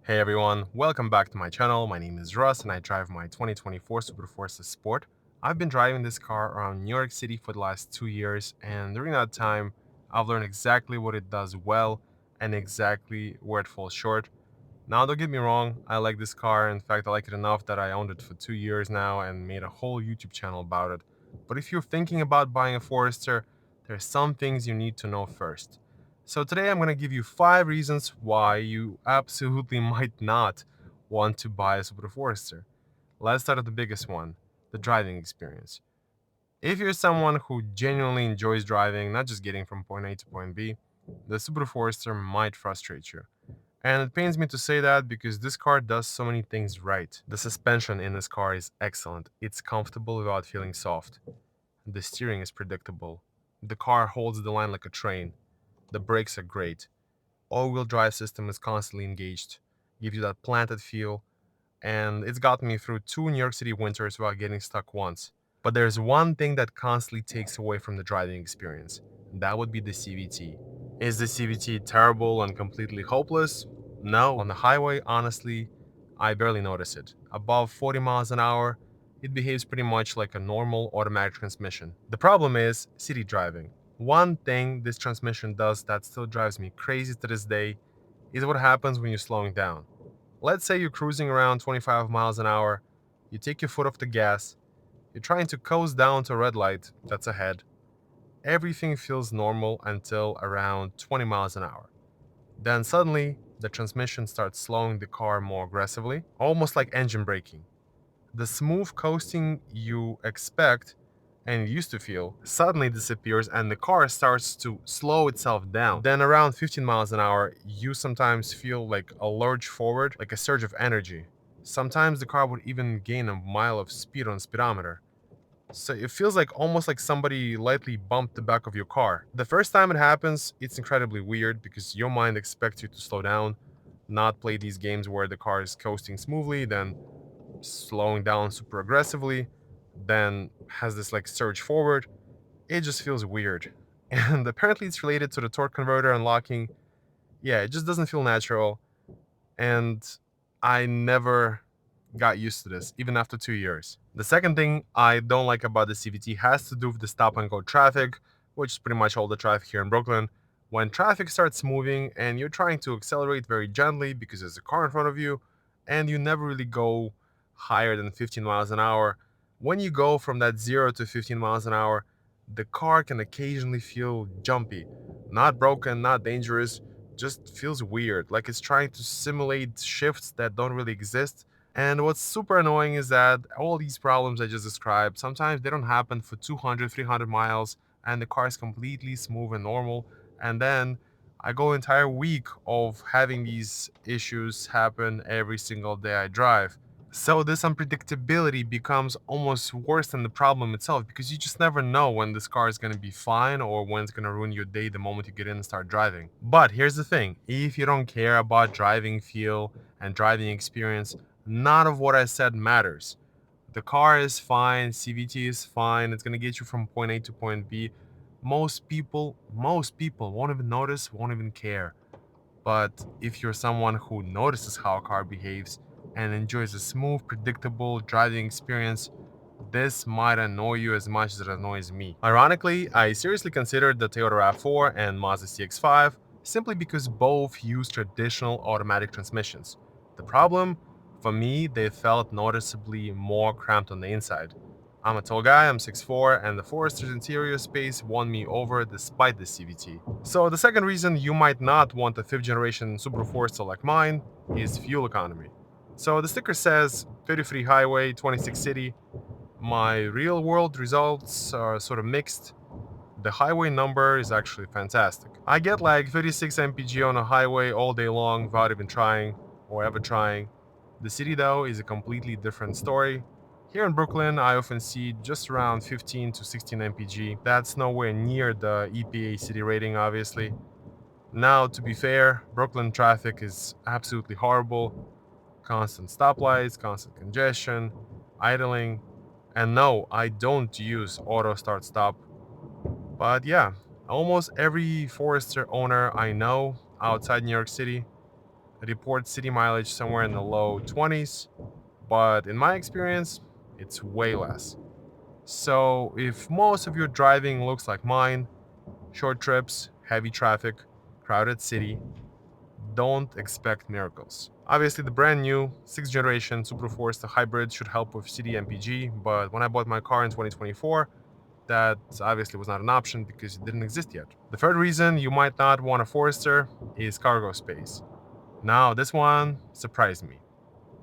Hey everyone, welcome back to my channel. My name is Russ and I drive my 2024 Subaru Forester Sport. I've been driving this car around New York City for the last 2 years, and during that time, I've learned exactly what it does well and exactly where it falls short. Now, don't get me wrong, I like this car. In fact, I like it enough that I owned it for 2 years now and made a whole YouTube channel about it. But if you're thinking about buying a Forester, there's some things you need to know first. So today I'm going to give you 5 reasons why you absolutely might not want to buy a Subaru Forester. Let's start at the biggest one, the driving experience. If you're someone who genuinely enjoys driving, not just getting from point A to point B, the Subaru Forester might frustrate you. And it pains me to say that because this car does so many things right. The suspension in this car is excellent. It's comfortable without feeling soft. The steering is predictable. The car holds the line like a train. The brakes are great. All-wheel drive system is constantly engaged. Gives you that planted feel. And it's gotten me through 2 New York City winters without getting stuck once. But there's one thing that constantly takes away from the driving experience. That would be the CVT. Is the CVT terrible and completely hopeless? No. On the highway, honestly, I barely notice it. Above 40 miles an hour, it behaves pretty much like a normal automatic transmission. The problem is city driving. One thing this transmission does that still drives me crazy to this day is what happens when you're slowing down. Let's say you're cruising around 25 miles an hour, you take your foot off the gas, you're trying to coast down to a red light that's ahead. Everything feels normal until around 20 miles an hour. Then suddenly, the transmission starts slowing the car more aggressively, almost like engine braking. The smooth coasting you expect and used to feel suddenly disappears and the car starts to slow itself down. Then around 15 miles an hour, you sometimes feel like a lurch forward, like a surge of energy. Sometimes the car would even gain a mile of speed on speedometer. So it feels like almost like somebody lightly bumped the back of your car. The first time it happens, it's incredibly weird because your mind expects you to slow down, not play these games where the car is coasting smoothly, then slowing down super aggressively, then has this like surge forward. It just feels weird. And apparently it's related to the torque converter unlocking. Yeah, it just doesn't feel natural. And I never got used to this, even after 2 years. The second thing I don't like about the CVT has to do with the stop and go traffic, which is pretty much all the traffic here in Brooklyn. When traffic starts moving and you're trying to accelerate very gently because there's a car in front of you, and you never really go higher than 15 miles an hour, when you go from that 0 to 15 miles an hour, the car can occasionally feel jumpy. Not broken, not dangerous, just feels weird, like it's trying to simulate shifts that don't really exist. And what's super annoying is that all these problems I just described, sometimes they don't happen for 200, 300 miles and the car is completely smooth and normal. And then I go an entire week of having these issues happen every single day I drive. So this unpredictability becomes almost worse than the problem itself because you just never know when this car is going to be fine or when it's going to ruin your day the moment you get in and start driving. But here's the thing, if you don't care about driving feel and driving experience, none of what I said matters. The car is fine, CVT is fine, it's going to get you from point A to point B. Most people won't even notice, won't even care. But if you're someone who notices how a car behaves and enjoys a smooth, predictable driving experience, this might annoy you as much as it annoys me. Ironically, I seriously considered the Toyota RAV4 and Mazda CX-5 simply because both use traditional automatic transmissions. The problem? For me, they felt noticeably more cramped on the inside. I'm a tall guy, I'm 6'4", and the Forester's interior space won me over despite the CVT. So the second reason you might not want a 5th generation Subaru Forester like mine is fuel economy. So the sticker says 33 highway, 26 city. My real world results are sort of mixed. The highway number is actually fantastic. I get like 36 mpg on a highway all day long without even trying or ever trying. The city though is a completely different story. Here in Brooklyn, I often see just around 15 to 16 mpg. That's nowhere near the EPA city rating, obviously. Now, to be fair, Brooklyn traffic is absolutely horrible. Constant stoplights, constant congestion, idling. And no, I don't use auto start stop. But yeah, almost every Forester owner I know outside New York City, It reports city mileage somewhere in the low 20s, but in my experience, it's way less. So if most of your driving looks like mine, short trips, heavy traffic, crowded city, don't expect miracles. Obviously, the brand new 6th generation Subaru Forester hybrid should help with city MPG, but when I bought my car in 2024, that obviously was not an option because it didn't exist yet. The third reason you might not want a Forester is cargo space. Now, this one surprised me.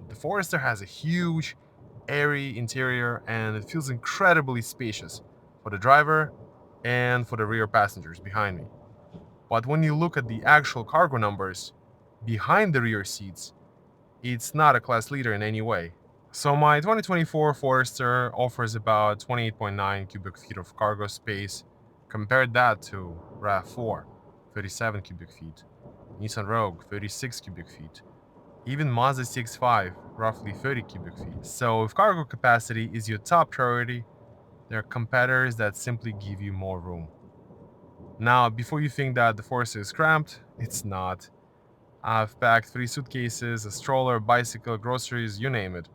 The Forester has a huge, airy interior and it feels incredibly spacious for the driver and for the rear passengers behind me. But when you look at the actual cargo numbers behind the rear seats, it's not a class leader in any way. So my 2024 Forester offers about 28.9 cubic feet of cargo space. Compared that to RAV4, 37 cubic feet, Nissan Rogue, 36 cubic feet, even Mazda CX-5, roughly 30 cubic feet. So if cargo capacity is your top priority, there are competitors that simply give you more room. Now, before you think that the Forester is cramped, it's not. I've packed 3 suitcases, a stroller, bicycle, groceries, you name it.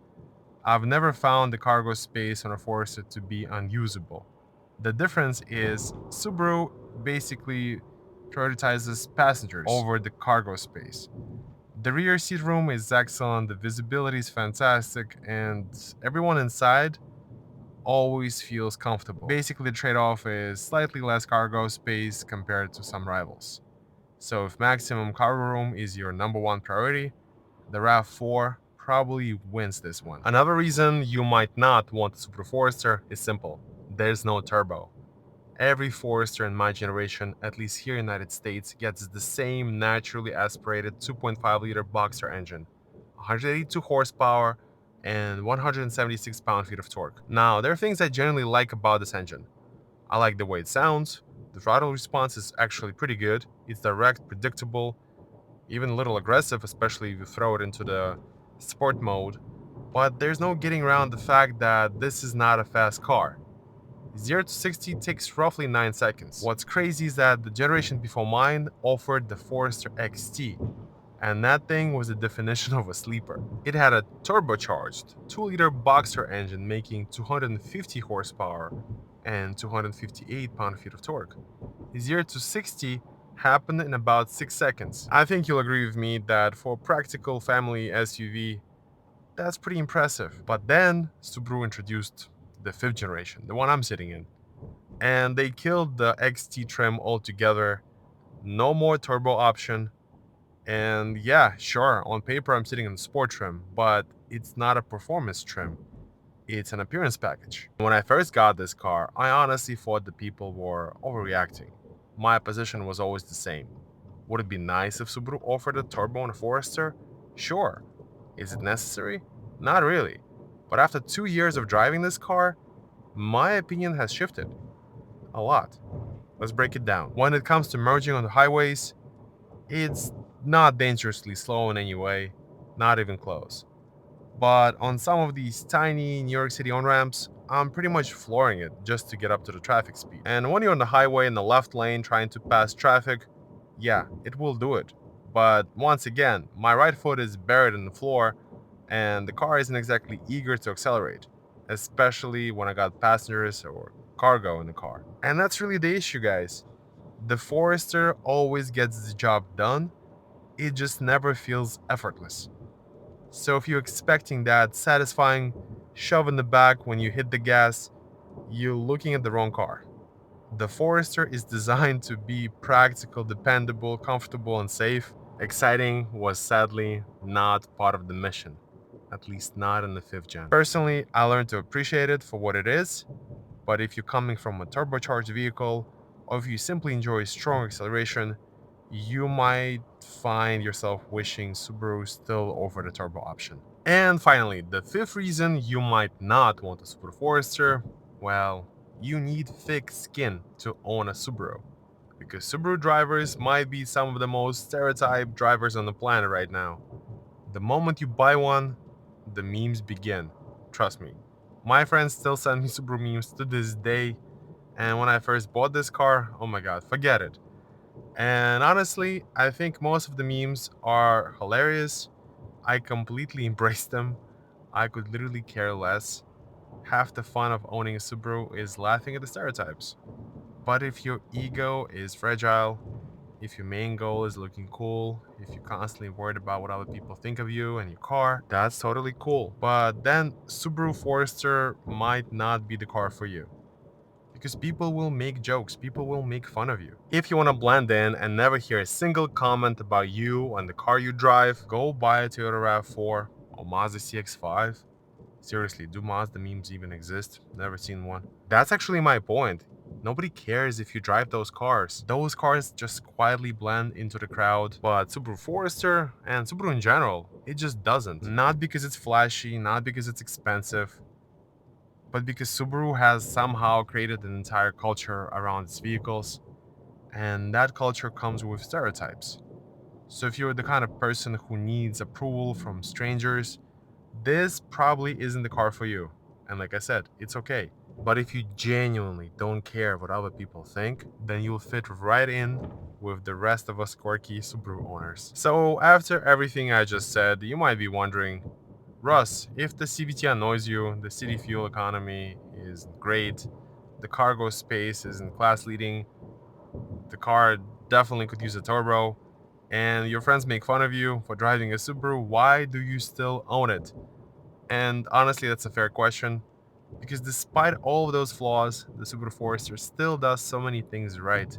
I've never found the cargo space on a Forester to be unusable. The difference is Subaru basically prioritizes passengers over the cargo space. The rear seat room is excellent, the visibility is fantastic, and everyone inside always feels comfortable. Basically, the trade-off is slightly less cargo space compared to some rivals. So if maximum cargo room is your number one priority, the RAV4 probably wins this one. Another reason you might not want a Subaru Forester is simple. There's no turbo. Every Forester in my generation, at least here in the United States, gets the same naturally aspirated 2.5-liter boxer engine, 182 horsepower, and 176 pound-feet of torque. Now, there are things I generally like about this engine. I like the way it sounds, the throttle response is actually pretty good, it's direct, predictable, even a little aggressive, especially if you throw it into the sport mode. But there's no getting around the fact that this is not a fast car. 0 to 60 takes roughly 9 seconds. What's crazy is that the generation before mine offered the Forester XT, and that thing was the definition of a sleeper. It had a turbocharged 2-liter boxer engine making 250 horsepower and 258 pound-feet of torque. 0 to 60 happened in about 6 seconds. I think you'll agree with me that for a practical family SUV, that's pretty impressive. But then Subaru introduced the 5th generation, the one I'm sitting in, and they killed the XT trim altogether. No more turbo option. And yeah, sure, on paper I'm sitting in the sport trim, but it's not a performance trim. It's an appearance package. When I first got this car, I honestly thought the people were overreacting. My position was always the same. Would it be nice if Subaru offered a turbo on a Forester? Sure. Is it necessary? Not really. But after 2 years of driving this car, my opinion has shifted. A lot. Let's break it down. When it comes to merging on the highways, it's not dangerously slow in any way, not even close. But on some of these tiny New York City on-ramps, I'm pretty much flooring it just to get up to the traffic speed. And when you're on the highway in the left lane trying to pass traffic, yeah, it will do it. But once again, my right foot is buried in the floor and the car isn't exactly eager to accelerate, especially when I got passengers or cargo in the car. And that's really the issue, guys. The Forester always gets the job done, it just never feels effortless. So if you're expecting that satisfying shove in the back when you hit the gas, you're looking at the wrong car. The Forester is designed to be practical, dependable, comfortable, and safe. Exciting was sadly not part of the mission, at least not in the 5th gen. Personally, I learned to appreciate it for what it is, but if you're coming from a turbocharged vehicle, or if you simply enjoy strong acceleration, you might find yourself wishing Subaru still offered a turbo option. And finally, the 5th reason you might not want a Subaru Forester, well, you need thick skin to own a Subaru. Because Subaru drivers might be some of the most stereotyped drivers on the planet right now. The moment you buy one, the memes begin. Trust me. My friends still send me Subaru memes to this day, and when I first bought this car, oh my god, forget it. And honestly, I think most of the memes are hilarious. I completely embrace them. I could literally care less. Half the fun of owning a Subaru is laughing at the stereotypes. But if your ego is fragile, if your main goal is looking cool, if you're constantly worried about what other people think of you and your car, that's totally cool. But then Subaru Forester might not be the car for you. Because people will make jokes, people will make fun of you. If you want to blend in and never hear a single comment about you and the car you drive, go buy a Toyota RAV4 or Mazda CX-5. Seriously, do Mazda memes even exist? Never seen one. That's actually my point. Nobody cares if you drive those cars. Those cars just quietly blend into the crowd, but Subaru Forester and Subaru in general, it just doesn't. Not because it's flashy, not because it's expensive, but because Subaru has somehow created an entire culture around its vehicles, and that culture comes with stereotypes. So if you're the kind of person who needs approval from strangers, this probably isn't the car for you. And like I said, it's okay. But if you genuinely don't care what other people think, then you'll fit right in with the rest of us quirky Subaru owners. So after everything I just said, you might be wondering, Russ, if the CVT annoys you, the city fuel economy is great, the cargo space isn't class leading, the car definitely could use a turbo, and your friends make fun of you for driving a Subaru, why do you still own it? And honestly, that's a fair question, because despite all of those flaws, the Subaru Forester still does so many things right.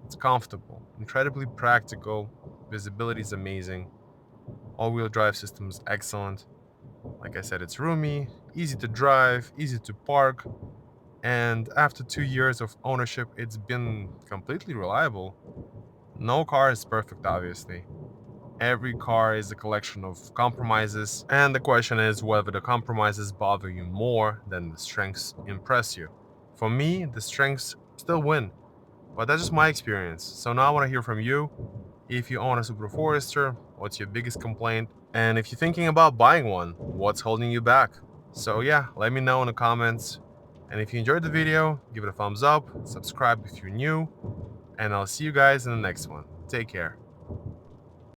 It's comfortable, incredibly practical, visibility is amazing, all-wheel drive system is excellent. Like I said, it's roomy, easy to drive, easy to park, and after 2 years of ownership, it's been completely reliable. No car is perfect, obviously. Every car is a collection of compromises, and the question is whether the compromises bother you more than the strengths impress you. For me, the strengths still win, but that's just my experience. So now I want to hear from you. If you own a Subaru Forester, what's your biggest complaint? And if you're thinking about buying one, what's holding you back? So yeah, let me know in the comments. And if you enjoyed the video, give it a thumbs up, subscribe if you're new, and I'll see you guys in the next one. Take care.